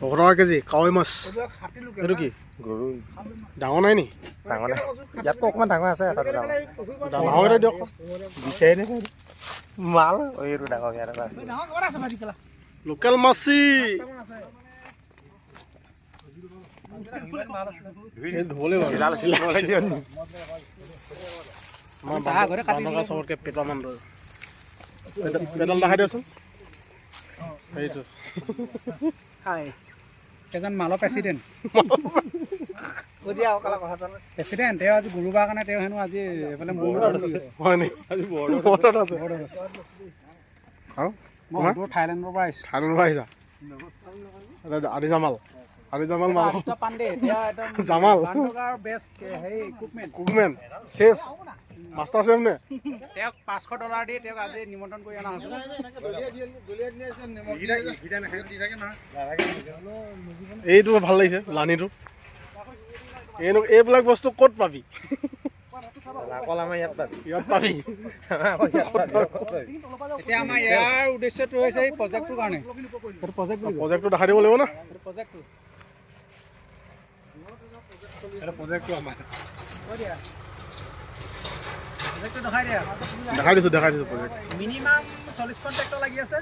100 টকা কেজি কাৱৈ মাছ এইটো কি ডাঙৰ নাই নি ডাঙৰ নাই ইয়াতকৈ অকণমান ডাঙৰ আছে ডাঙৰ দিয়ক বিচাৰি মাল এইটো ডাঙৰ লোকেল মাছি চবতকে পেটৰ মান পেটল দেখাই দিয়কচোন সেইটো এজন মালৰ প্ৰেচিডেণ্ট প্ৰেচিডেণ্ট তেওঁ আজি গুৰুবাৰ কাৰণে তেওঁ হেনো আজি এইফালে থাইলেণ্ডৰ পৰা আহিছোঁ আহিছা আদি জামাল মাল জামাল কুকমেন চেফ মাষ্টাৰ চেফ নে তেওঁক $500 দি তেওঁক আজি নিমন্ত্ৰণ কৰি অনা হৈছে এইটো ভাল লাগিছে লানিটো এইবিলাক বস্তু ক'ত পাবি ইয়াত পাবি এতিয়া আমাৰ ইয়াৰ উদ্দেশ্যটো হৈছে এই প্ৰজেক্টটোৰ কাৰণে প্ৰজেক্টটো দেখাই দিব লাগিব না দেখাই দিছোঁ প্ৰজেক্ট মিনিমাম 40 খন ট্ৰেক্টৰ লাগি আছে